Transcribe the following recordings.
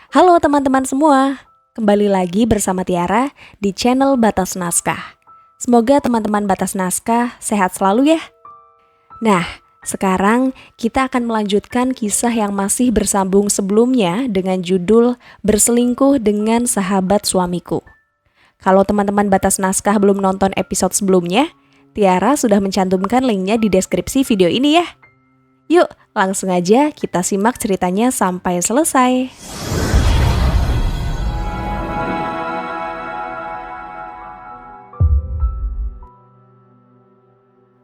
Halo teman-teman semua, kembali lagi bersama Tiara di channel Batas Naskah. Semoga teman-teman Batas Naskah sehat selalu ya. Nah, sekarang kita akan melanjutkan kisah yang masih bersambung sebelumnya dengan judul Berselingkuh dengan Sahabat Suamiku. Kalau teman-teman Batas Naskah belum nonton episode sebelumnya, Tiara sudah mencantumkan linknya di deskripsi video ini ya. Yuk, langsung aja kita simak ceritanya sampai selesai.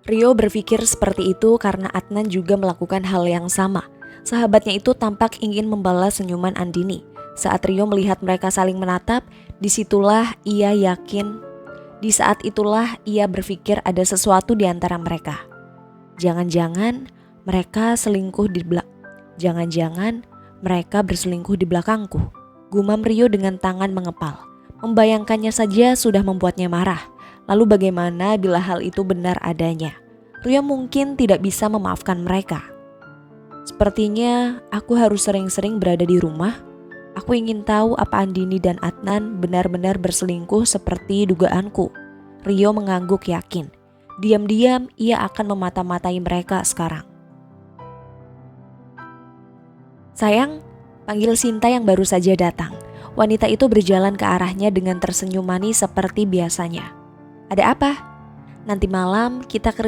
Rio berpikir seperti itu karena Adnan juga melakukan hal yang sama. Sahabatnya itu tampak ingin membalas senyuman Andini. Saat Rio melihat mereka saling menatap, di saat itulah ia berpikir ada sesuatu di antara mereka. Jangan-jangan mereka berselingkuh di belakangku. Gumam Rio dengan tangan mengepal. Membayangkannya saja sudah membuatnya marah. Lalu bagaimana bila hal itu benar adanya? Rio mungkin tidak bisa memaafkan mereka. Sepertinya aku harus sering-sering berada di rumah. Aku ingin tahu apa Andini dan Adnan benar-benar berselingkuh seperti dugaanku. Rio mengangguk yakin. Diam-diam ia akan memata-matai mereka sekarang. Sayang, panggil Sinta yang baru saja datang. Wanita itu berjalan ke arahnya dengan tersenyum manis seperti biasanya. Ada apa? Nanti malam kita ke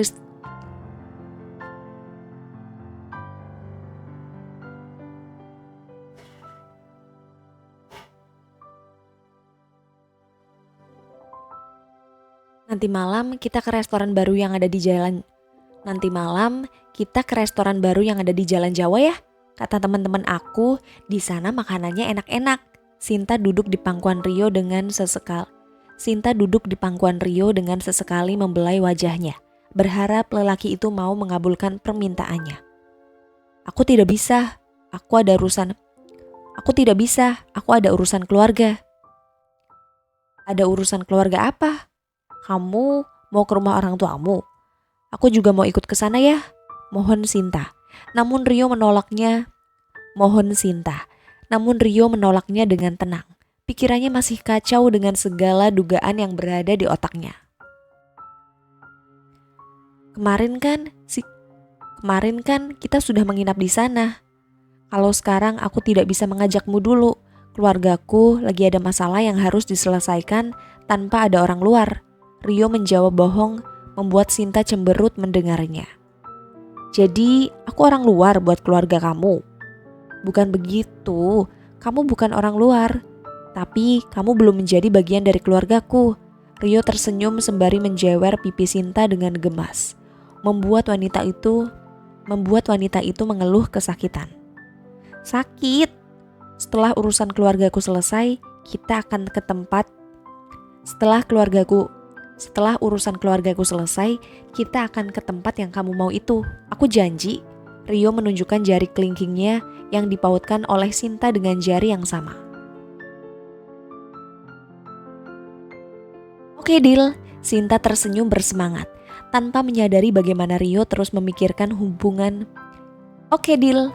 restoran baru yang ada di jalan. Jawa ya. Kata teman-teman aku, di sana makanannya enak-enak. Sinta duduk di pangkuan Rio dengan sesekali membelai wajahnya, berharap lelaki itu mau mengabulkan permintaannya. Aku tidak bisa, aku ada urusan keluarga. Ada urusan keluarga apa? Kamu mau ke rumah orang tuamu? Aku juga mau ikut ke sana ya. Mohon Sinta. Namun Rio menolaknya dengan tenang. Pikirannya masih kacau dengan segala dugaan yang berada di otaknya. Kemarin kan kita sudah menginap di sana. Kalau sekarang aku tidak bisa mengajakmu dulu. Keluargaku lagi ada masalah yang harus diselesaikan tanpa ada orang luar. Rio menjawab bohong, membuat Sinta cemberut mendengarnya. Jadi aku orang luar buat keluarga kamu? Bukan begitu, kamu bukan orang luar. Tapi kamu belum menjadi bagian dari keluargaku. Rio tersenyum sembari menjewer pipi Sinta dengan gemas. Membuat wanita itu mengeluh kesakitan. Sakit. Setelah urusan keluargaku selesai, Setelah urusan keluargaku selesai, kita akan ke tempat yang kamu mau itu. Aku janji. Rio menunjukkan jari kelingkingnya yang dipautkan oleh Sinta dengan jari yang sama. Oke, deal. Sinta tersenyum bersemangat, tanpa menyadari bagaimana Rio terus memikirkan hubungan. Oke, deal.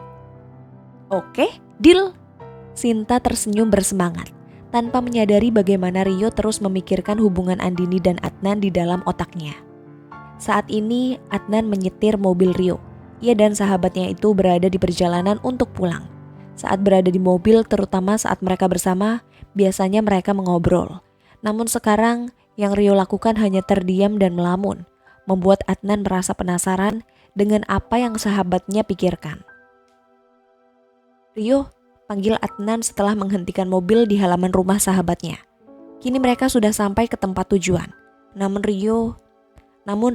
Sinta tersenyum bersemangat, tanpa menyadari bagaimana Rio terus memikirkan hubungan Andini dan Adnan di dalam otaknya. Saat ini Adnan menyetir mobil Rio. Ia dan sahabatnya itu berada di perjalanan untuk pulang. Saat berada di mobil, terutama saat mereka bersama, biasanya mereka mengobrol. Namun sekarang yang Rio lakukan hanya terdiam dan melamun, membuat Adnan merasa penasaran dengan apa yang sahabatnya pikirkan. Rio, panggil Adnan setelah menghentikan mobil di halaman rumah sahabatnya. Kini mereka sudah sampai ke tempat tujuan. Namun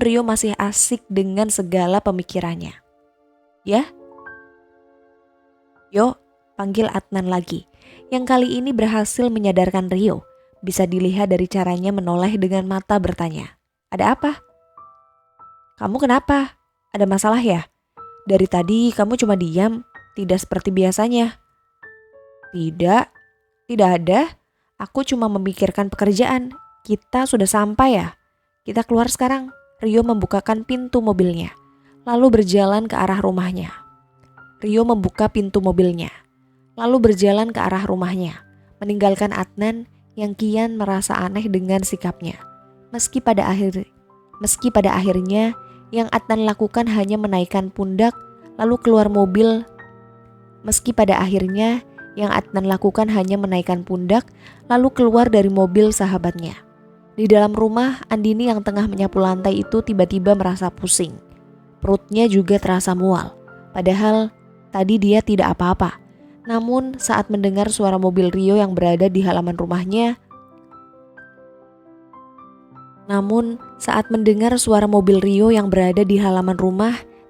Rio masih asik dengan segala pemikirannya. Ya? Yo, panggil Adnan lagi. Yang kali ini berhasil menyadarkan Rio. Bisa dilihat dari caranya menoleh dengan mata bertanya. Ada apa? Kamu kenapa? Ada masalah ya? Dari tadi kamu cuma diam, tidak seperti biasanya. Tidak ada. Aku cuma memikirkan pekerjaan. Kita sudah sampai ya? Kita keluar sekarang. Rio membukakan pintu mobilnya, lalu berjalan ke arah rumahnya. Rio membuka pintu mobilnya. lalu berjalan ke arah rumahnya, meninggalkan Adnan yang kian merasa aneh dengan sikapnya. Meski pada akhirnya yang Adnan lakukan hanya menaikkan pundak lalu keluar mobil. Meski pada akhirnya yang Adnan lakukan hanya menaikkan pundak lalu keluar dari mobil sahabatnya. Di dalam rumah, Andini yang tengah menyapu lantai itu tiba-tiba merasa pusing. Perutnya juga terasa mual. Padahal tadi dia tidak apa-apa. Namun saat mendengar suara mobil Rio yang berada di halaman rumahnya,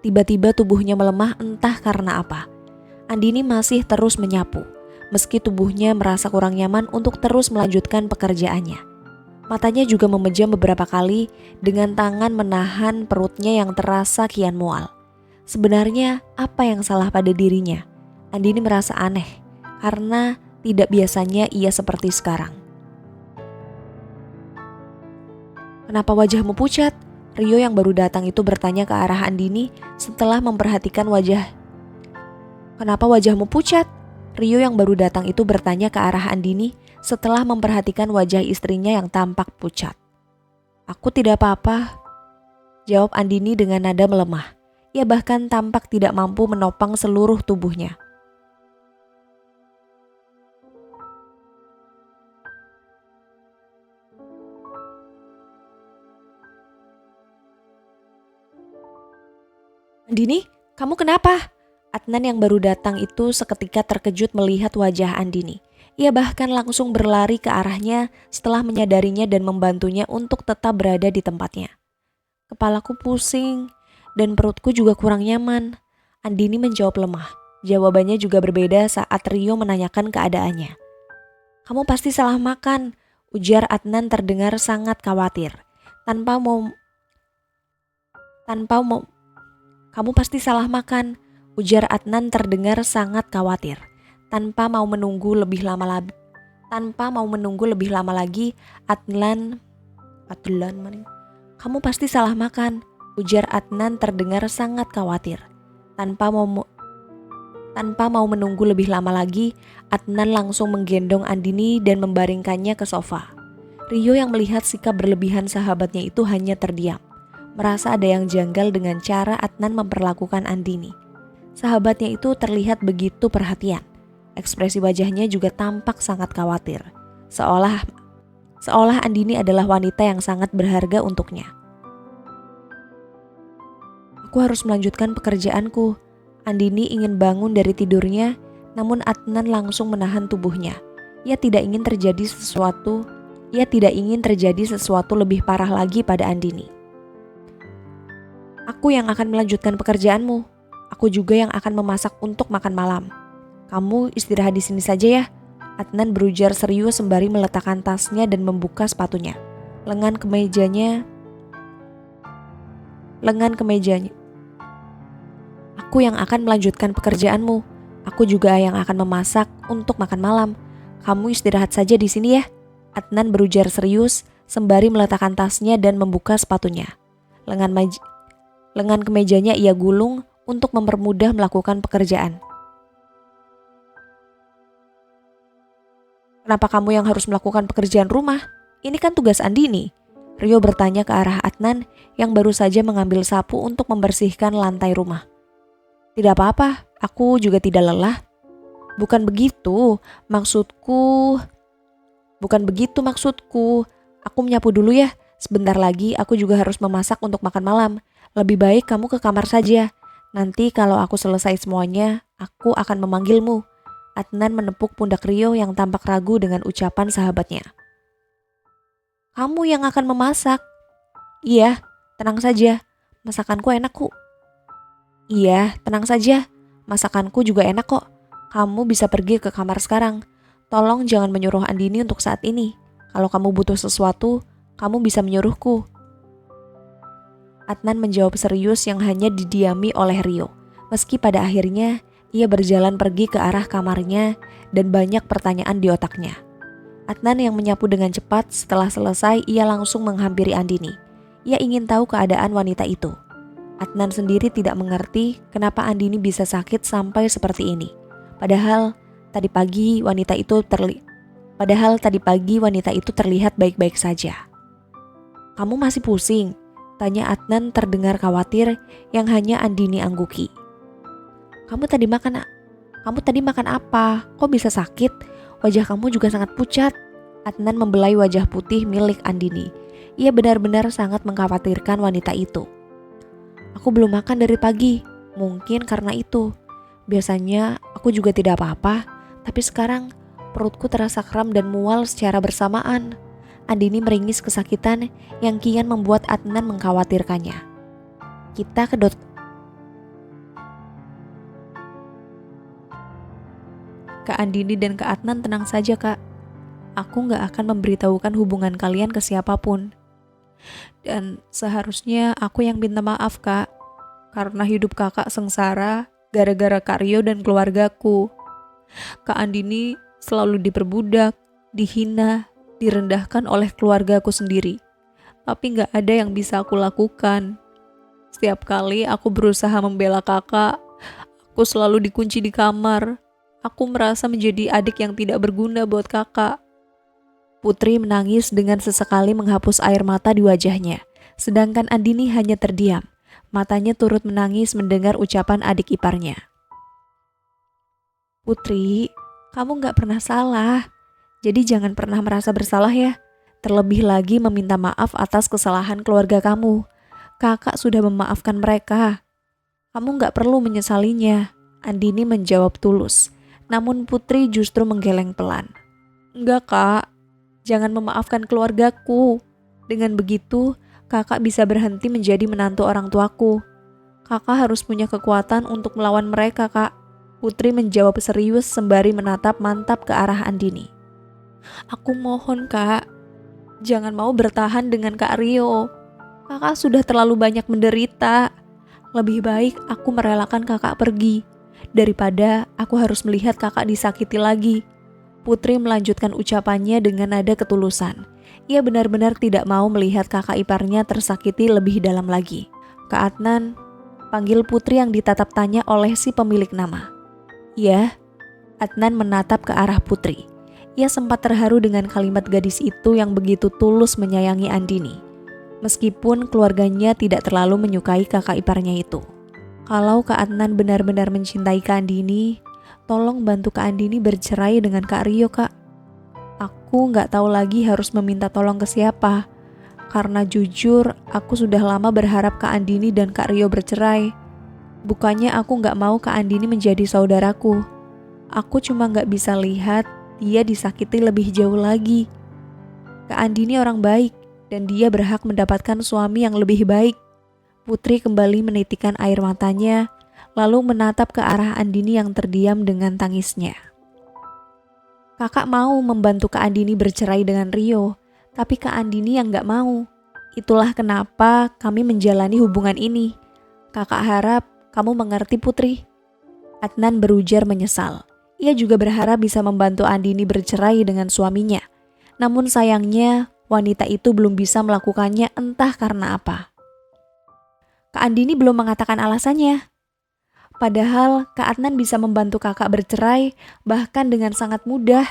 tiba-tiba tubuhnya melemah entah karena apa. Andini masih terus menyapu, meski tubuhnya merasa kurang nyaman untuk terus melanjutkan pekerjaannya. Matanya juga memejam beberapa kali dengan tangan menahan perutnya yang terasa kian mual. Sebenarnya apa yang salah pada dirinya? Andini merasa aneh karena tidak biasanya ia seperti sekarang. "Kenapa wajahmu pucat?" Rio yang baru datang itu bertanya ke arah Andini setelah memperhatikan wajah. "Kenapa wajahmu pucat?" Rio yang baru datang itu bertanya ke arah Andini setelah memperhatikan wajah istrinya yang tampak pucat. "Aku tidak apa-apa," jawab Andini dengan nada melemah. Ia bahkan tampak tidak mampu menopang seluruh tubuhnya. "Andini, kamu kenapa?" Adnan yang baru datang itu seketika terkejut melihat wajah Andini. Ia bahkan langsung berlari ke arahnya setelah menyadarinya dan membantunya untuk tetap berada di tempatnya. "Kepalaku pusing dan perutku juga kurang nyaman," Andini menjawab lemah. Jawabannya juga berbeda saat Rio menanyakan keadaannya. "Kamu pasti salah makan," ujar Adnan terdengar sangat khawatir. "Kamu pasti salah makan," ujar Adnan terdengar sangat khawatir. Tanpa mau menunggu lebih lama lagi, "Kamu pasti salah makan," ujar Adnan terdengar sangat khawatir. Tanpa mau menunggu lebih lama lagi, Adnan langsung menggendong Andini dan membaringkannya ke sofa. Rio yang melihat sikap berlebihan sahabatnya itu hanya terdiam. Merasa ada yang janggal dengan cara Adnan memperlakukan Andini. Sahabatnya itu terlihat begitu perhatian. Ekspresi wajahnya juga tampak sangat khawatir. Seolah Andini adalah wanita yang sangat berharga untuknya. "Aku harus melanjutkan pekerjaanku." Andini ingin bangun dari tidurnya, namun Adnan langsung menahan tubuhnya. Ia tidak ingin terjadi sesuatu lebih parah lagi pada Andini. "Aku yang akan melanjutkan pekerjaanmu. Aku juga yang akan memasak untuk makan malam. Kamu istirahat di sini saja ya," Adnan berujar serius sembari meletakkan tasnya dan membuka sepatunya. Lengan kemejanya. "Aku yang akan melanjutkan pekerjaanmu. Aku juga yang akan memasak untuk makan malam. Kamu istirahat saja di sini ya," Adnan berujar serius sembari meletakkan tasnya dan membuka sepatunya. Lengan kemejanya ia gulung untuk mempermudah melakukan pekerjaan. "Kenapa kamu yang harus melakukan pekerjaan rumah? Ini kan tugas Andini," Rio bertanya ke arah Adnan yang baru saja mengambil sapu untuk membersihkan lantai rumah. "Tidak apa-apa, aku juga tidak lelah." Bukan begitu maksudku. Aku menyapu dulu ya. Sebentar lagi aku juga harus memasak untuk makan malam. Lebih baik kamu ke kamar saja. Nanti kalau aku selesai semuanya, aku akan memanggilmu." Adnan menepuk pundak Rio yang tampak ragu dengan ucapan sahabatnya. "Kamu yang akan memasak?" "Iya, tenang saja. Masakanku enak kok." "Iya, tenang saja. Masakanku juga enak kok. Kamu bisa pergi ke kamar sekarang. Tolong jangan menyuruh Andini untuk saat ini. Kalau kamu butuh sesuatu, kamu bisa menyuruhku." Adnan menjawab serius yang hanya didiami oleh Rio. Meski pada akhirnya ia berjalan pergi ke arah kamarnya dan banyak pertanyaan di otaknya. Adnan yang menyapu dengan cepat, setelah selesai ia langsung menghampiri Andini. Ia ingin tahu keadaan wanita itu. Adnan sendiri tidak mengerti kenapa Andini bisa sakit sampai seperti ini. Padahal Padahal tadi pagi wanita itu terlihat baik-baik saja. Kamu masih pusing? Tanya Adnan terdengar khawatir yang hanya Andini angguki. Kamu tadi makan apa? Kok bisa sakit? Wajah kamu juga sangat pucat. Adnan membelai wajah putih milik Andini. Ia benar-benar sangat mengkhawatirkan wanita itu. Aku belum makan dari pagi. Mungkin karena itu. Biasanya aku juga tidak apa-apa, tapi sekarang perutku terasa kram dan mual secara bersamaan. Andini meringis kesakitan yang kian membuat Adnan mengkhawatirkannya. Kak Andini dan Kak Adnan, tenang saja Kak. Aku gak akan memberitahukan hubungan kalian ke siapapun. Dan seharusnya aku yang minta maaf Kak, karena hidup kakak sengsara gara-gara Kak Rio dan keluargaku. Kak Andini selalu diperbudak, dihina, direndahkan oleh keluargaku sendiri. Tapi gak ada yang bisa aku lakukan. Setiap kali aku berusaha membela kakak, aku selalu dikunci di kamar. Aku merasa menjadi adik yang tidak berguna buat kakak. Putri menangis dengan sesekali menghapus air mata di wajahnya. Sedangkan Andini hanya terdiam. Matanya turut menangis mendengar ucapan adik iparnya. Putri, kamu gak pernah salah. Jadi jangan pernah merasa bersalah ya. Terlebih lagi meminta maaf atas kesalahan keluarga kamu. Kakak sudah memaafkan mereka. Kamu gak perlu menyesalinya. Andini menjawab tulus. Namun Putri justru menggeleng pelan. Enggak Kak, jangan memaafkan keluargaku. Dengan begitu, kakak bisa berhenti menjadi menantu orang tuaku. Kakak harus punya kekuatan untuk melawan mereka, Kak. Putri menjawab serius sembari menatap mantap ke arah Andini. Aku mohon, Kak. Jangan mau bertahan dengan Kak Rio. Kakak sudah terlalu banyak menderita. Lebih baik aku merelakan kakak pergi, daripada aku harus melihat kakak disakiti lagi. Putri melanjutkan ucapannya dengan nada ketulusan. Ia benar-benar tidak mau melihat kakak iparnya tersakiti lebih dalam lagi. Kak Adnan, panggil Putri yang ditatap tanya oleh si pemilik nama. Ya, Adnan menatap ke arah Putri. Ia sempat terharu dengan kalimat gadis itu yang begitu tulus menyayangi Andini. Meskipun keluarganya tidak terlalu menyukai kakak iparnya itu. Kalau Kak Adnan benar-benar mencintai Kak Andini, tolong bantu Kak Andini bercerai dengan Kak Rio, Kak. Aku gak tahu lagi harus meminta tolong ke siapa. Karena jujur, aku sudah lama berharap Kak Andini dan Kak Rio bercerai. Bukannya aku gak mau Kak Andini menjadi saudaraku. Aku cuma gak bisa lihat dia disakiti lebih jauh lagi. Kak Andini orang baik, dan dia berhak mendapatkan suami yang lebih baik. Putri kembali menitikkan air matanya, lalu menatap ke arah Andini yang terdiam dengan tangisnya. Kakak mau membantu Kak Andini bercerai dengan Rio, tapi Kak Andini yang gak mau. Itulah kenapa kami menjalani hubungan ini. Kakak harap kamu mengerti Putri. Adnan berujar menyesal. Ia juga berharap bisa membantu Andini bercerai dengan suaminya. Namun sayangnya wanita itu belum bisa melakukannya entah karena apa. Kak Andini belum mengatakan alasannya. Padahal Kak Adnan bisa membantu kakak bercerai bahkan dengan sangat mudah.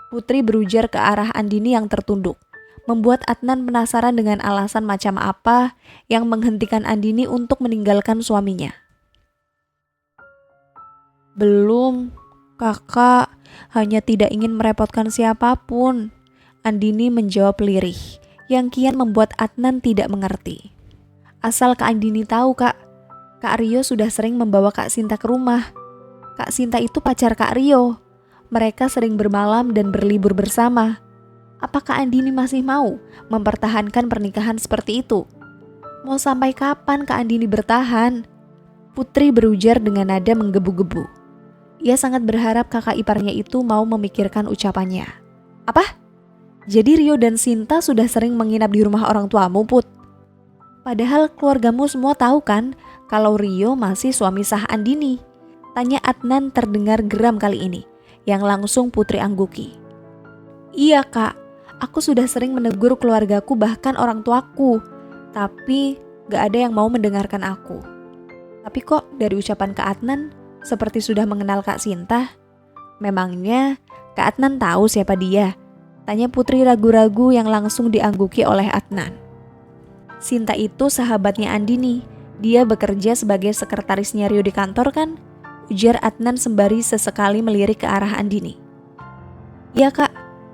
Putri berujar ke arah Andini yang tertunduk, membuat Adnan penasaran dengan alasan macam apa yang menghentikan Andini untuk meninggalkan suaminya. Belum, kakak hanya tidak ingin merepotkan siapapun. Andini menjawab lirih, yang kian membuat Adnan tidak mengerti. Asal Kak Andini tahu Kak Rio sudah sering membawa Kak Sinta ke rumah. Kak Sinta itu pacar Kak Rio. Mereka sering bermalam dan berlibur bersama. Apakah Andini masih mau mempertahankan pernikahan seperti itu? Mau sampai kapan Kak Andini bertahan? Putri berujar dengan nada menggebu-gebu. Ia sangat berharap kakak iparnya itu mau memikirkan ucapannya. Apa? Jadi Rio dan Sinta sudah sering menginap di rumah orang tuamu, Put? Padahal keluargamu semua tahu kan kalau Rio masih suami sah Andini. Tanya Adnan terdengar geram kali ini, yang langsung Putri angguki. Iya Kak, aku sudah sering menegur keluargaku bahkan orang tuaku. Tapi gak ada yang mau mendengarkan aku. Tapi kok dari ucapan Kak Adnan seperti sudah mengenal Kak Sinta. Memangnya Kak Adnan tahu siapa dia? Tanya Putri ragu-ragu yang langsung diangguki oleh Adnan. Sinta itu sahabatnya Andini. Dia bekerja sebagai sekretarisnya Rio di kantor kan? Ujar Adnan sembari sesekali melirik ke arah Andini. Iya kak,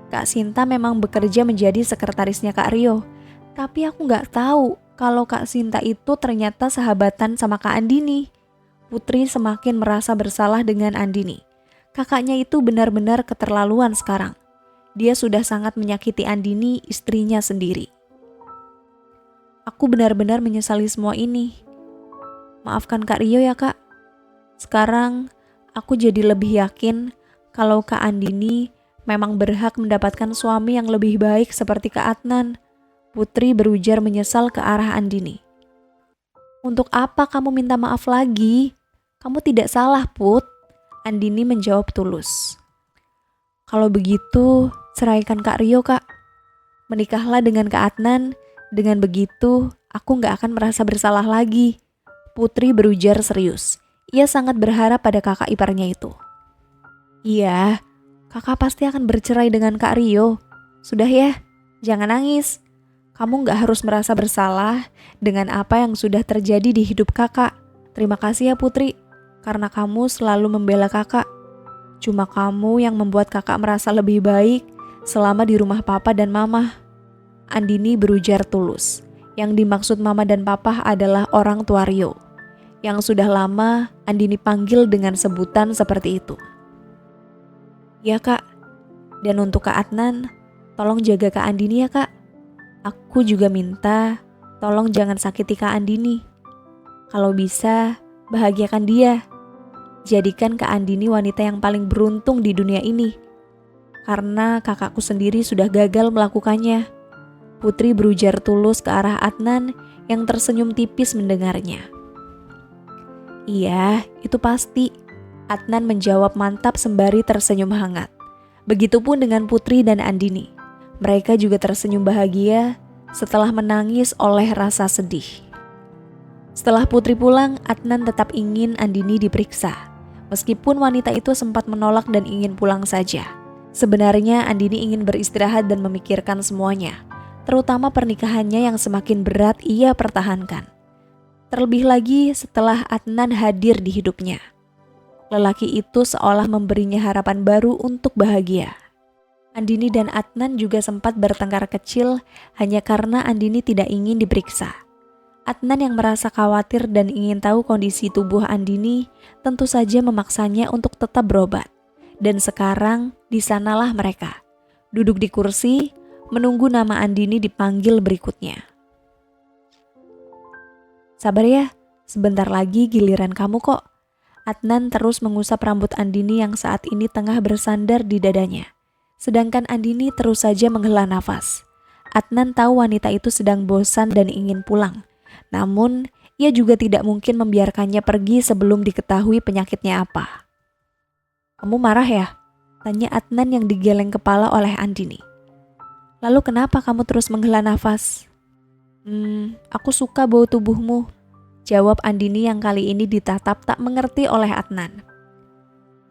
Kak Sinta memang bekerja menjadi sekretarisnya Kak Rio. Tapi aku gak tahu kalau Kak Sinta itu ternyata sahabatan sama Kak Andini. Putri semakin merasa bersalah dengan Andini. Kakaknya itu benar-benar keterlaluan sekarang. Dia sudah sangat menyakiti Andini, istrinya sendiri. Aku benar-benar menyesali semua ini. Maafkan Kak Rio ya kak. Sekarang aku jadi lebih yakin kalau Kak Andini memang berhak mendapatkan suami yang lebih baik seperti Kak Adnan. Putri berujar menyesal ke arah Andini. Untuk apa kamu minta maaf lagi? Kamu tidak salah Put. Andini menjawab tulus. Kalau begitu ceraikan Kak Rio kak. Menikahlah dengan Kak Adnan. Dengan begitu aku gak akan merasa bersalah lagi. Putri berujar serius. Ia sangat berharap pada kakak iparnya itu. Iya, kakak pasti akan bercerai dengan Kak Rio. Sudah ya, jangan nangis. Kamu gak harus merasa bersalah dengan apa yang sudah terjadi di hidup kakak. Terima kasih ya Putri, karena kamu selalu membela kakak. Cuma kamu yang membuat kakak merasa lebih baik selama di rumah papa dan mama. Andini berujar tulus. Yang dimaksud mama dan papa adalah orang tua Rio. Yang sudah lama Andini panggil dengan sebutan seperti itu. Ya kak, dan untuk Kak Adnan, tolong jaga Kak Andini ya kak. Aku juga minta, tolong jangan sakiti Kak Andini. Kalau bisa, bahagiakan dia. Jadikan Kak Andini wanita yang paling beruntung di dunia ini. Karena kakakku sendiri sudah gagal melakukannya. Putri berujar tulus ke arah Adnan yang tersenyum tipis mendengarnya. Iya, itu pasti. Adnan menjawab mantap sembari tersenyum hangat. Begitupun dengan Putri dan Andini. Mereka juga tersenyum bahagia setelah menangis oleh rasa sedih. Setelah Putri pulang, Adnan tetap ingin Andini diperiksa. Meskipun wanita itu sempat menolak dan ingin pulang saja. Sebenarnya Andini ingin beristirahat dan memikirkan semuanya. Terutama pernikahannya yang semakin berat ia pertahankan. Terlebih lagi setelah Adnan hadir di hidupnya. Lelaki itu seolah memberinya harapan baru untuk bahagia. Andini dan Adnan juga sempat bertengkar kecil hanya karena Andini tidak ingin diperiksa. Adnan yang merasa khawatir dan ingin tahu kondisi tubuh Andini tentu saja memaksanya untuk tetap berobat. Dan sekarang di sanalah mereka, duduk di kursi, menunggu nama Andini dipanggil berikutnya. Sabar ya, sebentar lagi giliran kamu kok. Adnan terus mengusap rambut Andini yang saat ini tengah bersandar di dadanya. Sedangkan Andini terus saja menghela nafas. Adnan tahu wanita itu sedang bosan dan ingin pulang. Namun, ia juga tidak mungkin membiarkannya pergi sebelum diketahui penyakitnya apa. Kamu marah ya? Tanya Adnan yang digeleng kepala oleh Andini. Lalu kenapa kamu terus menghela nafas? Aku suka bau tubuhmu, jawab Andini yang kali ini ditatap tak mengerti oleh Adnan.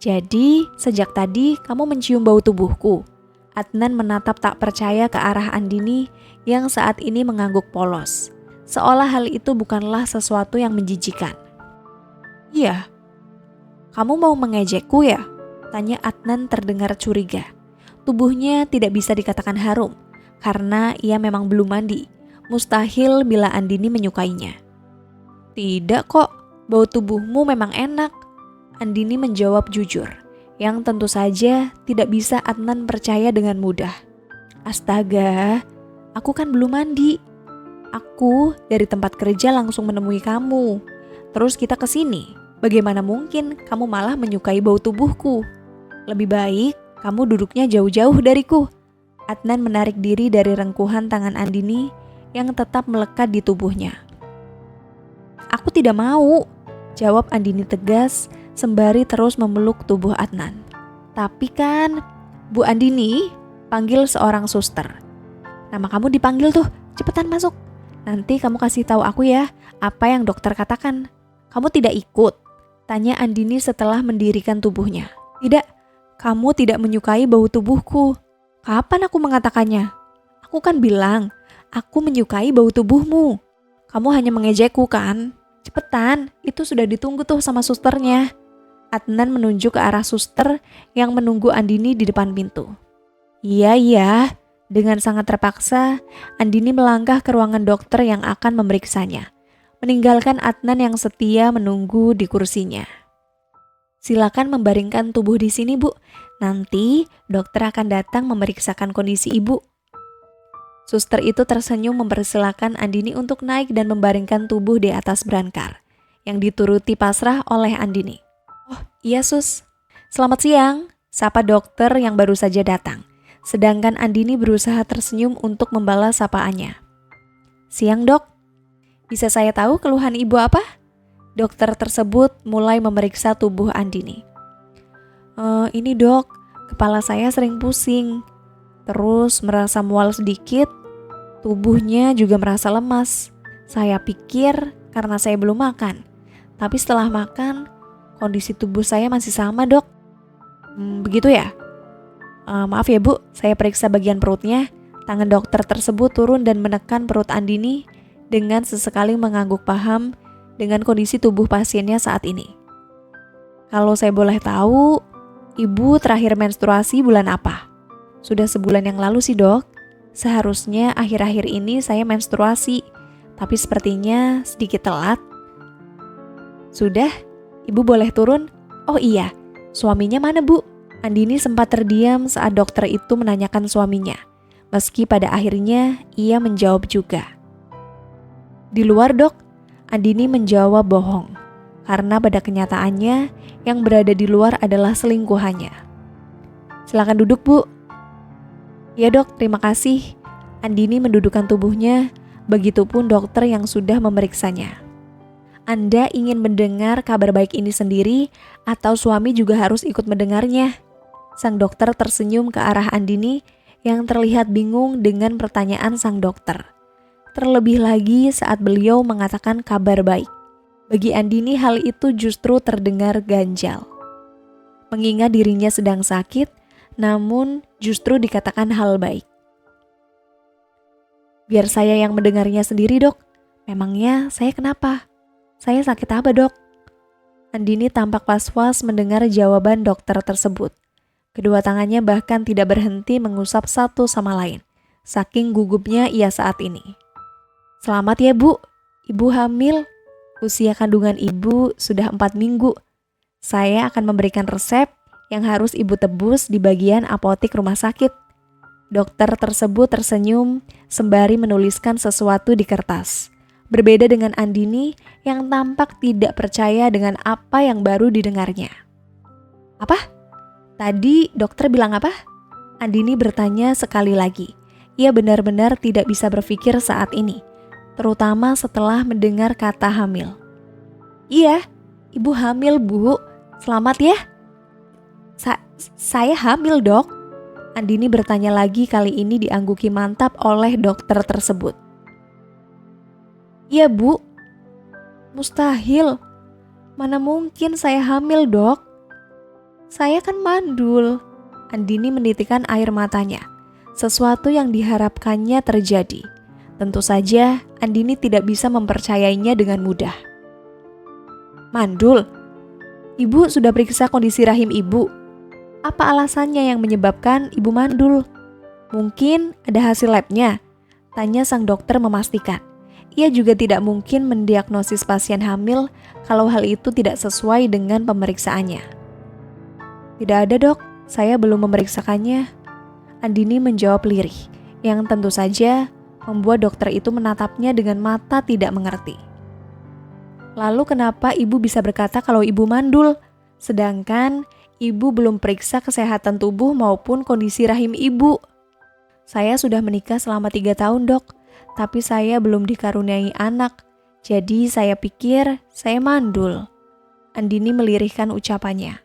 Jadi, sejak tadi kamu mencium bau tubuhku? Adnan menatap tak percaya ke arah Andini yang saat ini mengangguk polos. Seolah hal itu bukanlah sesuatu yang menjijikan. Iya, kamu mau mengejekku ya? Tanya Adnan terdengar curiga. Tubuhnya tidak bisa dikatakan harum, karena ia memang belum mandi. Mustahil bila Andini menyukainya. Tidak kok, bau tubuhmu memang enak. Andini menjawab jujur, yang tentu saja tidak bisa Adnan percaya dengan mudah. Astaga, aku kan belum mandi. Aku dari tempat kerja langsung menemui kamu. Terus kita ke sini. Bagaimana mungkin kamu malah menyukai bau tubuhku? Lebih baik kamu duduknya jauh-jauh dariku. Adnan menarik diri dari rengkuhan tangan Andini yang tetap melekat di tubuhnya. Aku tidak mau, jawab Andini tegas sembari terus memeluk tubuh Adnan. Tapi kan, Bu Andini, panggil seorang suster. Nama kamu dipanggil tuh, cepetan masuk. Nanti kamu kasih tahu aku ya, apa yang dokter katakan. Kamu tidak ikut? Tanya Andini setelah mendirikan tubuhnya. Tidak, Kamu tidak menyukai bau tubuhku. Kapan aku mengatakannya? Aku kan bilang, aku menyukai bau tubuhmu. Kamu hanya mengejekku kan? Cepetan, itu sudah ditunggu tuh sama susternya. Adnan menunjuk ke arah suster yang menunggu Andini di depan pintu. Iya. Dengan sangat terpaksa, Andini melangkah ke ruangan dokter yang akan memeriksanya, meninggalkan Adnan yang setia menunggu di kursinya. Silakan membaringkan tubuh di sini, Bu. Nanti dokter akan datang memeriksakan kondisi Ibu. Suster itu tersenyum mempersilakan Andini untuk naik dan membaringkan tubuh di atas brankar, yang dituruti pasrah oleh Andini. Oh iya sus, selamat siang, sapa dokter yang baru saja datang. Sedangkan Andini berusaha tersenyum untuk membalas sapaannya. Siang dok, bisa saya tahu keluhan ibu apa? Dokter tersebut mulai memeriksa tubuh Andini. Ini dok, kepala saya sering pusing, terus merasa mual sedikit, tubuhnya juga merasa lemas. Saya pikir karena saya belum makan, tapi setelah makan, kondisi tubuh saya masih sama dok. Begitu ya? Maaf ya Bu, saya periksa bagian perutnya. Tangan dokter tersebut turun dan menekan perut Andini dengan sesekali mengangguk paham dengan kondisi tubuh pasiennya saat ini. Kalau saya boleh tahu, Ibu terakhir menstruasi bulan apa? Sudah sebulan yang lalu sih dok. Seharusnya akhir-akhir ini saya menstruasi, tapi sepertinya sedikit telat. Sudah, Ibu boleh turun? Oh iya, suaminya mana Bu? Andini sempat terdiam saat dokter itu menanyakan suaminya, meski pada akhirnya ia menjawab juga. Di luar dok, Andini menjawab bohong, karena pada kenyataannya yang berada di luar adalah selingkuhannya. Silakan duduk Bu. Ya dok, terima kasih. Andini mendudukkan tubuhnya, begitupun dokter yang sudah memeriksanya. Anda ingin mendengar kabar baik ini sendiri atau suami juga harus ikut mendengarnya? Sang dokter tersenyum ke arah Andini yang terlihat bingung dengan pertanyaan sang dokter. Terlebih lagi saat beliau mengatakan kabar baik. Bagi Andini hal itu justru terdengar ganjal. Mengingat dirinya sedang sakit, namun justru dikatakan hal baik. Biar saya yang mendengarnya sendiri dok. Memangnya saya kenapa? Saya sakit apa dok? Andini tampak was-was mendengar jawaban dokter tersebut. Kedua tangannya bahkan tidak berhenti mengusap satu sama lain. Saking gugupnya ia saat ini. Selamat ya Bu, Ibu hamil. Usia kandungan Ibu sudah 4 minggu. Saya akan memberikan resep yang harus Ibu tebus di bagian apotik rumah sakit. Dokter tersebut tersenyum sembari menuliskan sesuatu di kertas. Berbeda dengan Andini yang tampak tidak percaya dengan apa yang baru didengarnya. Apa? Tadi dokter bilang apa? Andini bertanya sekali lagi. Ia benar-benar tidak bisa berpikir saat ini, terutama setelah mendengar kata hamil. Iya, Ibu hamil Bu. Selamat ya. Saya hamil dok. Andini bertanya lagi, kali ini diangguki mantap oleh dokter tersebut. Iya Bu. Mustahil. Mana mungkin saya hamil dok. Saya kan mandul. Andini menitikkan air matanya. Sesuatu yang diharapkannya terjadi. Tentu saja Andini tidak bisa mempercayainya dengan mudah. Mandul? Ibu sudah periksa kondisi rahim Ibu. Apa alasannya yang menyebabkan Ibu mandul? Mungkin ada hasil labnya? Tanya sang dokter memastikan. Ia juga tidak mungkin mendiagnosis pasien hamil kalau hal itu tidak sesuai dengan pemeriksaannya. Tidak ada dok, saya belum memeriksakannya. Andini menjawab lirih, yang tentu saja membuat dokter itu menatapnya dengan mata tidak mengerti. Lalu kenapa ibu bisa berkata kalau ibu mandul, sedangkan ibu belum periksa kesehatan tubuh maupun kondisi rahim ibu? Saya sudah menikah selama 3 tahun dok, tapi saya belum dikaruniai anak, jadi saya pikir saya mandul. Andini melirihkan ucapannya.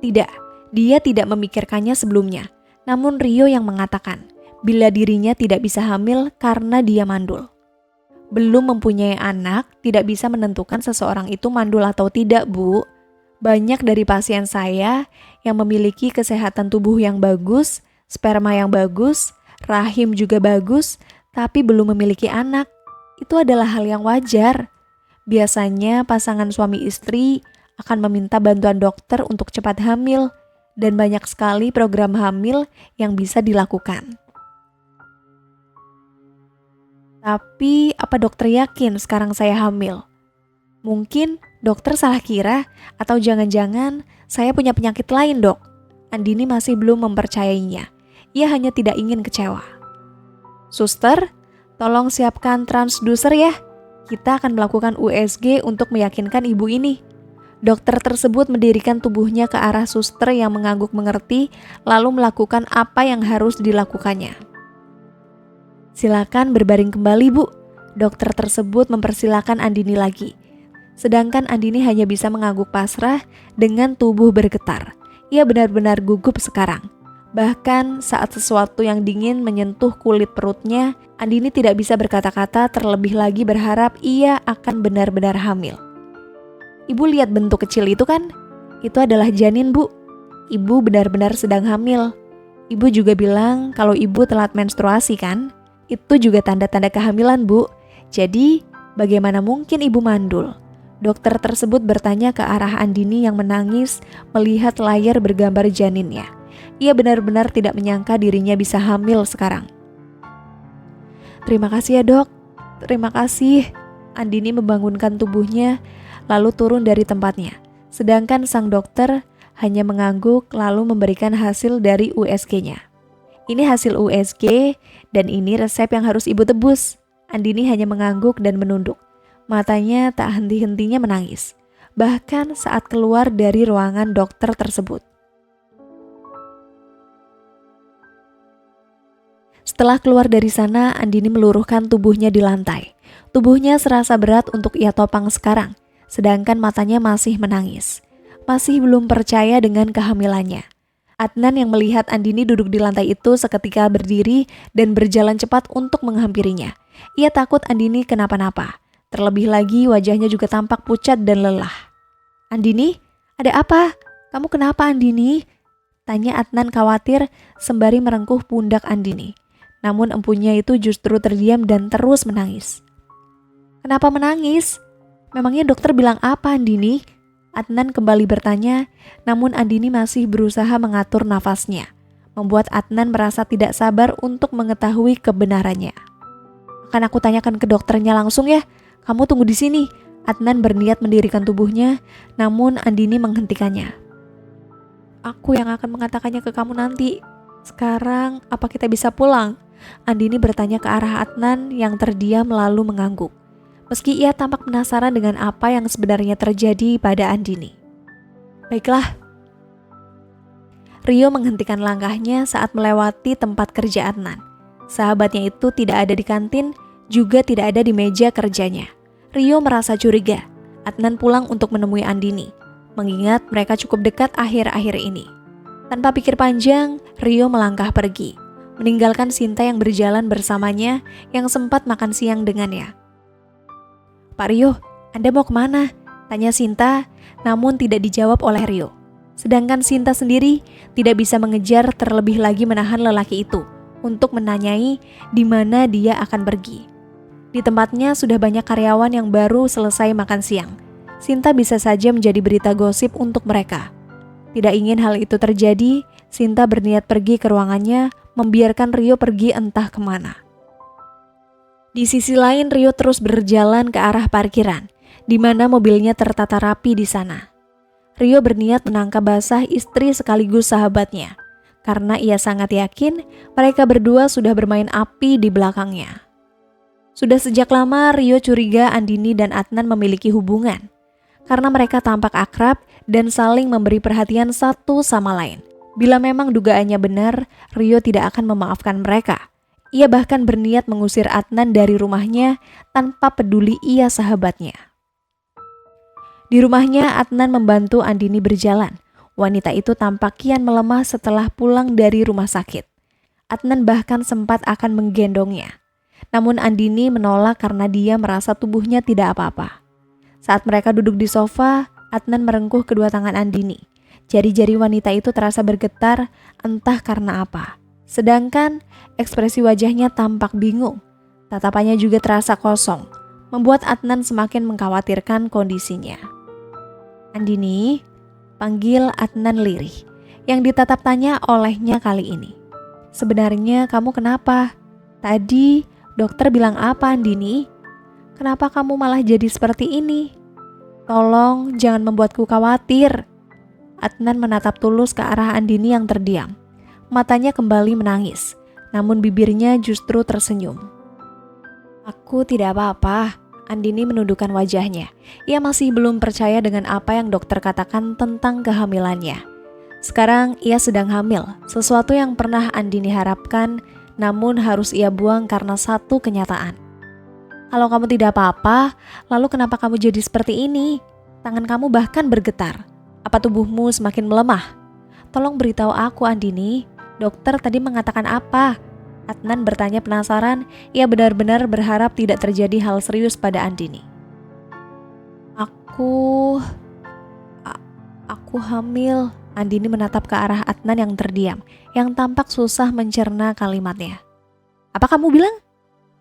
Tidak. Dia tidak memikirkannya sebelumnya, namun Rio yang mengatakan bila dirinya tidak bisa hamil karena dia mandul. Belum mempunyai anak, tidak bisa menentukan seseorang itu mandul atau tidak, Bu. Banyak dari pasien saya yang memiliki kesehatan tubuh yang bagus, sperma yang bagus, rahim juga bagus, tapi belum memiliki anak. Itu adalah hal yang wajar. Biasanya pasangan suami istri akan meminta bantuan dokter untuk cepat hamil, dan banyak sekali program hamil yang bisa dilakukan. Tapi apa dokter yakin sekarang saya hamil? Mungkin dokter salah kira, atau jangan-jangan saya punya penyakit lain, Dok. Andini masih belum mempercayainya. Ia hanya tidak ingin kecewa. Suster, tolong siapkan transducer ya. Kita akan melakukan USG untuk meyakinkan ibu ini. Dokter tersebut mendirikan tubuhnya ke arah suster yang mengangguk mengerti, lalu melakukan apa yang harus dilakukannya. Silakan berbaring kembali, Bu. Dokter tersebut mempersilakan Andini lagi. Sedangkan Andini hanya bisa mengangguk pasrah dengan tubuh bergetar. Ia benar-benar gugup sekarang. Bahkan saat sesuatu yang dingin menyentuh kulit perutnya, Andini tidak bisa berkata-kata, terlebih lagi berharap ia akan benar-benar hamil. Ibu lihat bentuk kecil itu kan? Itu adalah janin, Bu. Ibu benar-benar sedang hamil. Ibu juga bilang kalau ibu telat menstruasi kan? Itu juga tanda-tanda kehamilan, Bu. Jadi, bagaimana mungkin ibu mandul? Dokter tersebut bertanya ke arah Andini yang menangis melihat layar bergambar janinnya. Ia benar-benar tidak menyangka dirinya bisa hamil sekarang. Terima kasih ya, Dok. Terima kasih. Andini membangunkan tubuhnya lalu turun dari tempatnya. Sedangkan sang dokter hanya mengangguk lalu memberikan hasil dari USG-nya. Ini hasil USG dan ini resep yang harus ibu tebus. Andini hanya mengangguk dan menunduk. Matanya tak henti-hentinya menangis, bahkan saat keluar dari ruangan dokter tersebut. Setelah keluar dari sana, Andini meluruhkan tubuhnya di lantai. Tubuhnya serasa berat untuk ia topang sekarang, sedangkan matanya masih menangis. Masih belum percaya dengan kehamilannya. Adnan yang melihat Andini duduk di lantai itu seketika berdiri dan berjalan cepat untuk menghampirinya. Ia takut Andini kenapa-napa. Terlebih lagi wajahnya juga tampak pucat dan lelah. Andini, ada apa? Kamu kenapa, Andini? Tanya Adnan khawatir sembari merengkuh pundak Andini. Namun empunya itu justru terdiam dan terus menangis. Kenapa menangis? Memangnya dokter bilang apa, Andini? Adnan kembali bertanya, namun Andini masih berusaha mengatur nafasnya, membuat Adnan merasa tidak sabar untuk mengetahui kebenarannya. Akan aku tanyakan ke dokternya langsung ya. Kamu tunggu di sini. Adnan berniat mendirikan tubuhnya, namun Andini menghentikannya. Aku yang akan mengatakannya ke kamu nanti. Sekarang, apa kita bisa pulang? Andini bertanya ke arah Adnan yang terdiam lalu mengangguk. Meski ia tampak penasaran dengan apa yang sebenarnya terjadi pada Andini. Baiklah. Rio menghentikan langkahnya saat melewati tempat kerja Adnan. Sahabatnya itu tidak ada di kantin, juga tidak ada di meja kerjanya. Rio merasa curiga. Adnan pulang untuk menemui Andini, mengingat mereka cukup dekat akhir-akhir ini. Tanpa pikir panjang, Rio melangkah pergi, meninggalkan Sinta yang berjalan bersamanya yang sempat makan siang dengannya. Pak Rio, Anda mau kemana? Tanya Sinta, namun tidak dijawab oleh Rio. Sedangkan Sinta sendiri tidak bisa mengejar, terlebih lagi menahan lelaki itu untuk menanyai di mana dia akan pergi. Di tempatnya sudah banyak karyawan yang baru selesai makan siang. Sinta bisa saja menjadi berita gosip untuk mereka. Tidak ingin hal itu terjadi, Sinta berniat pergi ke ruangannya, membiarkan Rio pergi entah kemana. Di sisi lain, Rio terus berjalan ke arah parkiran, di mana mobilnya tertata rapi di sana. Rio berniat menangkap basah istri sekaligus sahabatnya, karena ia sangat yakin mereka berdua sudah bermain api di belakangnya. Sudah sejak lama Rio curiga Andini dan Adnan memiliki hubungan, karena mereka tampak akrab dan saling memberi perhatian satu sama lain. Bila memang dugaannya benar, Rio tidak akan memaafkan mereka. Ia bahkan berniat mengusir Adnan dari rumahnya tanpa peduli ia sahabatnya. Di rumahnya, Adnan membantu Andini berjalan. Wanita itu tampak kian melemah setelah pulang dari rumah sakit. Adnan bahkan sempat akan menggendongnya. Namun Andini menolak karena dia merasa tubuhnya tidak apa-apa. Saat mereka duduk di sofa, Adnan merengkuh kedua tangan Andini. Jari-jari wanita itu terasa bergetar, entah karena apa. Sedangkan ekspresi wajahnya tampak bingung. Tatapannya juga terasa kosong, membuat Adnan semakin mengkhawatirkan kondisinya. Andini, panggil Adnan lirih, yang ditatap tanya olehnya kali ini. Sebenarnya kamu kenapa? Tadi dokter bilang apa, Andini? Kenapa kamu malah jadi seperti ini? Tolong jangan membuatku khawatir. Adnan menatap tulus ke arah Andini yang terdiam. Matanya kembali menangis, namun bibirnya justru tersenyum. Aku tidak apa-apa. Andini menundukkan wajahnya. Ia masih belum percaya dengan apa yang dokter katakan tentang kehamilannya. Sekarang ia sedang hamil, sesuatu yang pernah Andini harapkan, namun harus ia buang karena satu kenyataan. Kalau kamu tidak apa-apa, lalu kenapa kamu jadi seperti ini? Tangan kamu bahkan bergetar. Apa tubuhmu semakin melemah? Tolong beritahu aku, Andini. Dokter tadi mengatakan apa? Adnan bertanya penasaran. Ia benar-benar berharap tidak terjadi hal serius pada Andini. Aku hamil. Andini menatap ke arah Adnan yang terdiam, yang tampak susah mencerna kalimatnya. Apa kamu bilang?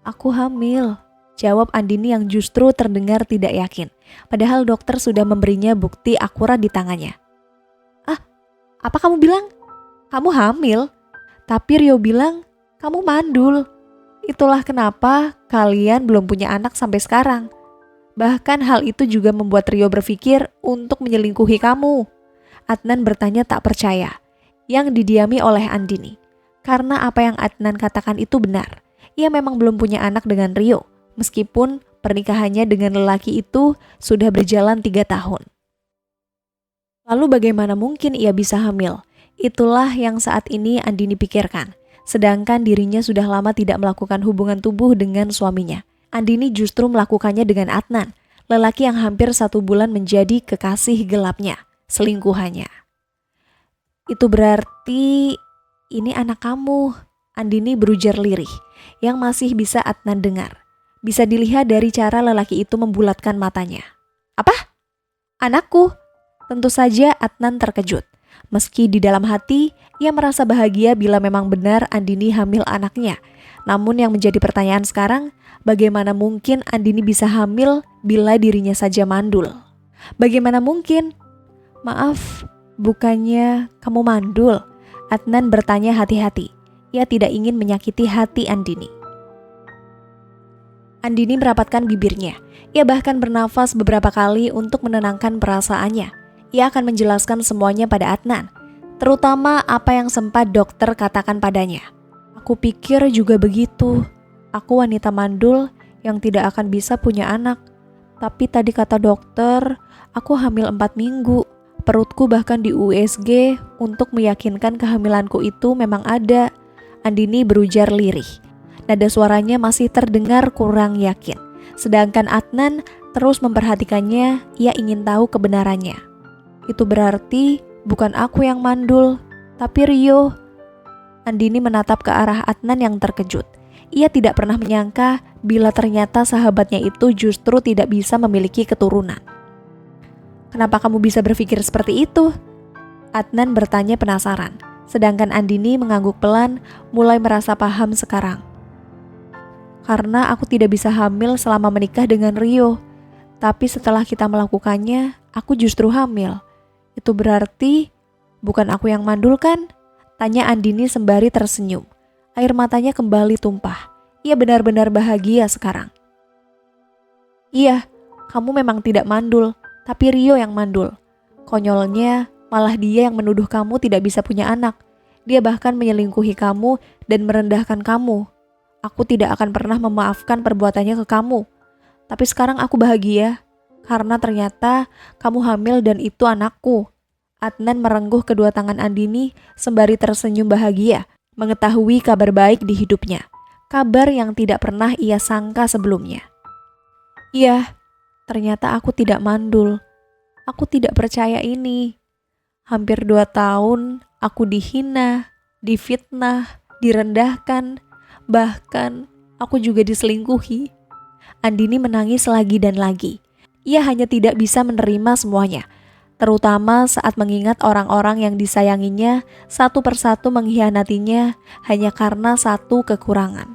Aku hamil. Jawab Andini yang justru terdengar tidak yakin. Padahal dokter sudah memberinya bukti akurat di tangannya. Apa kamu bilang? Kamu hamil? Tapi Rio bilang kamu mandul. Itulah kenapa kalian belum punya anak sampai sekarang. Bahkan hal itu juga membuat Rio berpikir untuk menyelingkuhi kamu. Adnan bertanya tak percaya, yang didiami oleh Andini. Karena apa yang Adnan katakan itu benar. Ia memang belum punya anak dengan Rio. Meskipun pernikahannya dengan lelaki itu sudah berjalan 3 tahun. Lalu bagaimana mungkin ia bisa hamil? Itulah yang saat ini Andini pikirkan. Sedangkan dirinya sudah lama tidak melakukan hubungan tubuh dengan suaminya. Andini justru melakukannya dengan Adnan, lelaki yang hampir 1 bulan menjadi kekasih gelapnya, selingkuhannya. Itu berarti ini anak kamu, Andini berujar lirih, yang masih bisa Adnan dengar. Bisa dilihat dari cara lelaki itu membulatkan matanya. Apa? Anakku? Tentu saja Adnan terkejut. Meski di dalam hati, ia merasa bahagia bila memang benar Andini hamil anaknya. Namun yang menjadi pertanyaan sekarang, bagaimana mungkin Andini bisa hamil bila dirinya saja mandul? Bagaimana mungkin? Maaf, bukannya kamu mandul? Adnan bertanya hati-hati. Ia tidak ingin menyakiti hati Andini. Andini merapatkan bibirnya. Ia bahkan bernafas beberapa kali untuk menenangkan perasaannya. Ia akan menjelaskan semuanya pada Adnan, terutama apa yang sempat dokter katakan padanya. Aku pikir juga begitu. Aku wanita mandul yang tidak akan bisa punya anak. Tapi tadi kata dokter, aku hamil 4 minggu. Perutku bahkan di USG untuk meyakinkan kehamilanku itu memang ada. Andini berujar lirih. Nada suaranya masih terdengar kurang yakin. Sedangkan Adnan terus memperhatikannya, ia ingin tahu kebenarannya. Itu berarti bukan aku yang mandul, tapi Rio. Andini menatap ke arah Adnan yang terkejut. Ia tidak pernah menyangka bila ternyata sahabatnya itu justru tidak bisa memiliki keturunan. Kenapa kamu bisa berpikir seperti itu? Adnan bertanya penasaran. Sedangkan Andini mengangguk pelan, mulai merasa paham sekarang. Karena aku tidak bisa hamil selama menikah dengan Rio. Tapi setelah kita melakukannya, aku justru hamil. Itu berarti bukan aku yang mandul kan? Tanya Andini sembari tersenyum. Air matanya kembali tumpah. Ia benar-benar bahagia sekarang. Iya, kamu memang tidak mandul, tapi Rio yang mandul. Konyolnya, malah dia yang menuduh kamu tidak bisa punya anak. Dia bahkan menyelingkuhi kamu dan merendahkan kamu. Aku tidak akan pernah memaafkan perbuatannya ke kamu. Tapi sekarang aku bahagia, karena ternyata kamu hamil dan itu anakku. Adnan merengkuh kedua tangan Andini sembari tersenyum bahagia, mengetahui kabar baik di hidupnya. Kabar yang tidak pernah ia sangka sebelumnya. Iya, ternyata aku tidak mandul. Aku tidak percaya ini. Hampir 2 tahun aku dihina, difitnah, direndahkan. Bahkan aku juga diselingkuhi. Andini menangis lagi dan lagi. Ia hanya tidak bisa menerima semuanya. terutama saat mengingat orang-orang yang disayanginya satu persatu mengkhianatinya hanya karena satu kekurangan.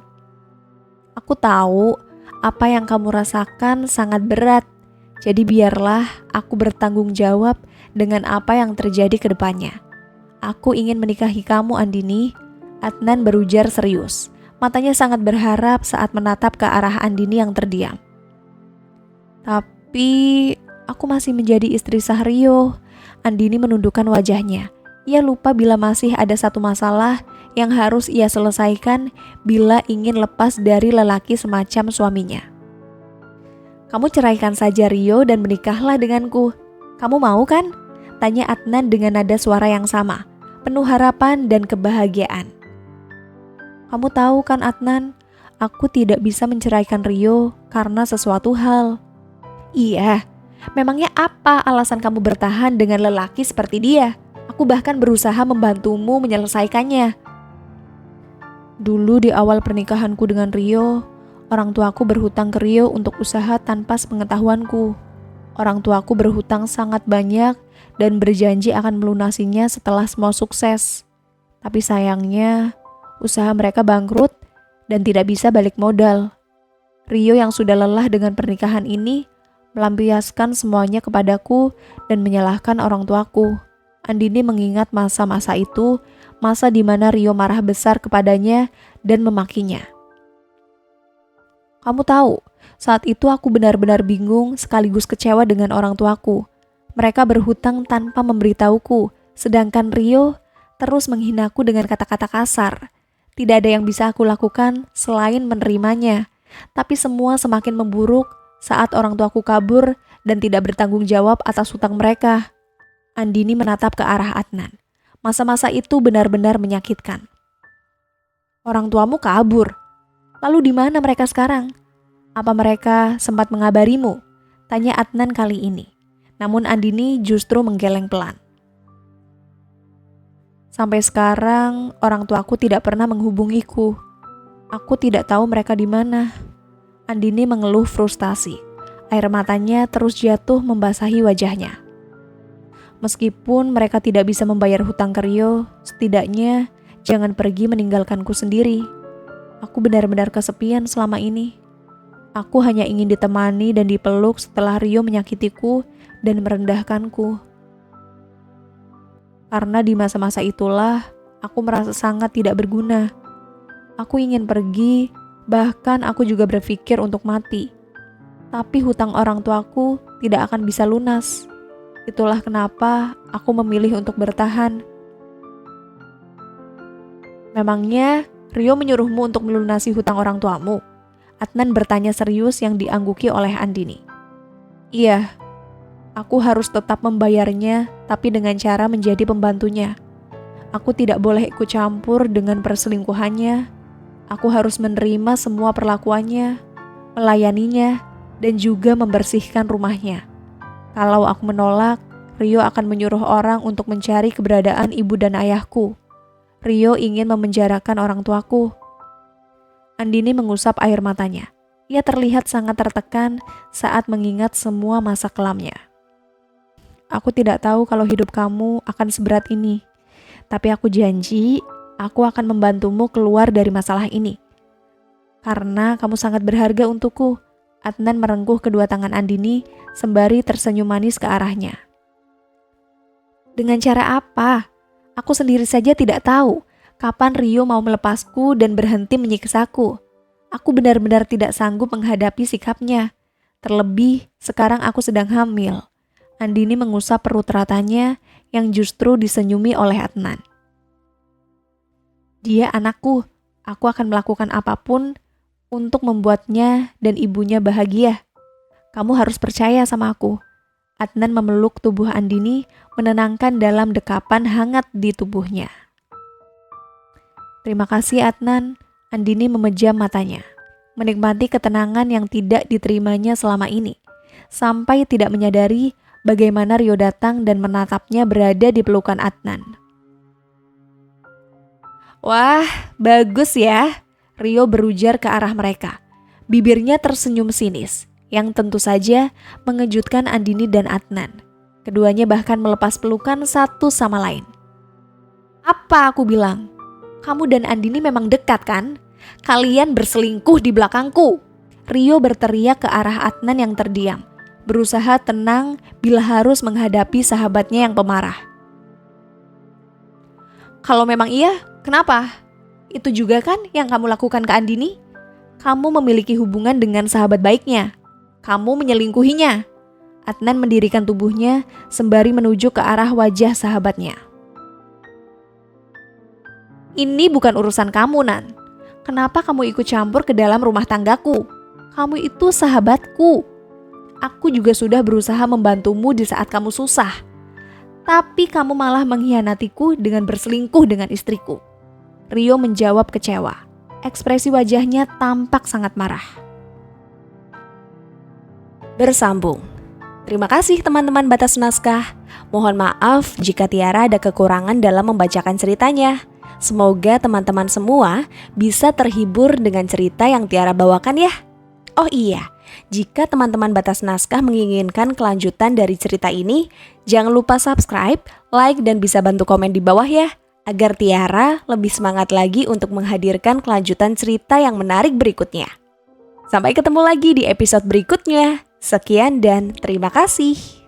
Aku tahu apa yang kamu rasakan sangat berat, jadi biarlah aku bertanggung jawab dengan apa yang terjadi ke depannya. Aku ingin menikahi kamu, Andini. Adnan berujar serius. Matanya sangat berharap saat menatap ke arah Andini yang terdiam. Tapi aku masih menjadi istri sah Rio. Andini menundukkan wajahnya. Ia lupa bila masih ada satu masalah yang harus ia selesaikan bila ingin lepas dari lelaki semacam suaminya. Kamu ceraikan saja Rio dan menikahlah denganku. Kamu mau kan? Tanya Adnan dengan nada suara yang sama, penuh harapan dan kebahagiaan. Kamu tahu kan Adnan, aku tidak bisa menceraikan Rio karena sesuatu hal. Iya, memangnya apa alasan kamu bertahan dengan lelaki seperti dia? Aku bahkan berusaha membantumu menyelesaikannya. Dulu di awal pernikahanku dengan Rio, orang tuaku berhutang ke Rio untuk usaha tanpa sepengetahuanku. Orang tuaku berhutang sangat banyak dan berjanji akan melunasinya setelah semua sukses. Tapi sayangnya, usaha mereka bangkrut dan tidak bisa balik modal. Rio yang sudah lelah dengan pernikahan ini melampiaskan semuanya kepadaku dan menyalahkan orang tuaku. Andini mengingat masa-masa itu, masa di mana Rio marah besar kepadanya dan memakinya. Kamu tahu, saat itu aku benar-benar bingung sekaligus kecewa dengan orang tuaku. Mereka berhutang tanpa memberitahuku, sedangkan Rio terus menghinaku dengan kata-kata kasar. Tidak ada yang bisa aku lakukan selain menerimanya. Tapi semua semakin memburuk saat orang tuaku kabur dan tidak bertanggung jawab atas hutang mereka. Andini menatap ke arah Adnan. Masa-masa itu benar-benar menyakitkan. Orang tuamu kabur. Lalu di mana mereka sekarang? Apa mereka sempat mengabarimu? Tanya Adnan kali ini. Namun Andini justru menggeleng pelan. Sampai sekarang orang tuaku tidak pernah menghubungiku. Aku tidak tahu mereka di mana. Andini mengeluh frustasi. Air matanya terus jatuh membasahi wajahnya. Meskipun mereka tidak bisa membayar hutang ke Rio, setidaknya jangan pergi meninggalkanku sendiri. Aku benar-benar kesepian selama ini. Aku hanya ingin ditemani dan dipeluk setelah Rio menyakitiku dan merendahkanku. Karena di masa-masa itulah aku merasa sangat tidak berguna. Aku ingin pergi, bahkan aku juga berpikir untuk mati. Tapi hutang orang tuaku tidak akan bisa lunas. Itulah kenapa aku memilih untuk bertahan. Memangnya Rio menyuruhmu untuk melunasi hutang orang tuamu? Adnan bertanya serius yang diangguki oleh Andini. Iya, aku harus tetap membayarnya, tapi dengan cara menjadi pembantunya. Aku tidak boleh ikut campur dengan perselingkuhannya. Aku harus menerima semua perlakuannya, melayaninya, dan juga membersihkan rumahnya. Kalau aku menolak, Rio akan menyuruh orang untuk mencari keberadaan ibu dan ayahku. Rio ingin memenjarakan orang tuaku. Andini mengusap air matanya. Ia terlihat sangat tertekan saat mengingat semua masa kelamnya. Aku tidak tahu kalau hidup kamu akan seberat ini. Tapi aku janji, aku akan membantumu keluar dari masalah ini. Karena kamu sangat berharga untukku. Adnan merengkuh kedua tangan Andini sembari tersenyum manis ke arahnya. Dengan cara apa? Aku sendiri saja tidak tahu kapan Rio mau melepasku dan berhenti menyiksaku. Aku benar-benar tidak sanggup menghadapi sikapnya. Terlebih sekarang aku sedang hamil. Andini mengusap perut ratanya yang justru disenyumi oleh Adnan. Dia anakku. Aku akan melakukan apapun untuk membuatnya dan ibunya bahagia. Kamu harus percaya sama aku. Adnan memeluk tubuh Andini, menenangkan dalam dekapan hangat di tubuhnya. Terima kasih Adnan. Andini memejam matanya, menikmati ketenangan yang tidak diterimanya selama ini, sampai tidak menyadari bagaimana Rio datang dan menatapnya berada di pelukan Adnan. Wah, bagus ya. Rio berujar ke arah mereka. Bibirnya tersenyum sinis, yang tentu saja mengejutkan Andini dan Adnan. Keduanya bahkan melepas pelukan satu sama lain. Apa aku bilang? Kamu dan Andini memang dekat kan? Kalian berselingkuh di belakangku. Rio berteriak ke arah Adnan yang terdiam, berusaha tenang bila harus menghadapi sahabatnya yang pemarah. Kalau memang iya, kenapa? Itu juga kan yang kamu lakukan ke Andini? Kamu memiliki hubungan dengan sahabat baiknya. Kamu menyelingkuhinya. Adnan mendirikan tubuhnya sembari menuju ke arah wajah sahabatnya. Ini bukan urusan kamu, Nan. Kenapa kamu ikut campur ke dalam rumah tanggaku? Kamu itu sahabatku. Aku juga sudah berusaha membantumu di saat kamu susah. Tapi kamu malah mengkhianatiku dengan berselingkuh dengan istriku. Rio menjawab kecewa. Ekspresi wajahnya tampak sangat marah. Bersambung. Terima kasih teman-teman Batas Naskah. Mohon maaf jika Tiara ada kekurangan dalam membacakan ceritanya. Semoga teman-teman semua bisa terhibur dengan cerita yang Tiara bawakan ya. Oh iya, jika teman-teman Batas Naskah menginginkan kelanjutan dari cerita ini, jangan lupa subscribe, like, dan bisa bantu komen di bawah ya, agar Tiara lebih semangat lagi untuk menghadirkan kelanjutan cerita yang menarik berikutnya. Sampai ketemu lagi di episode berikutnya. Sekian dan terima kasih.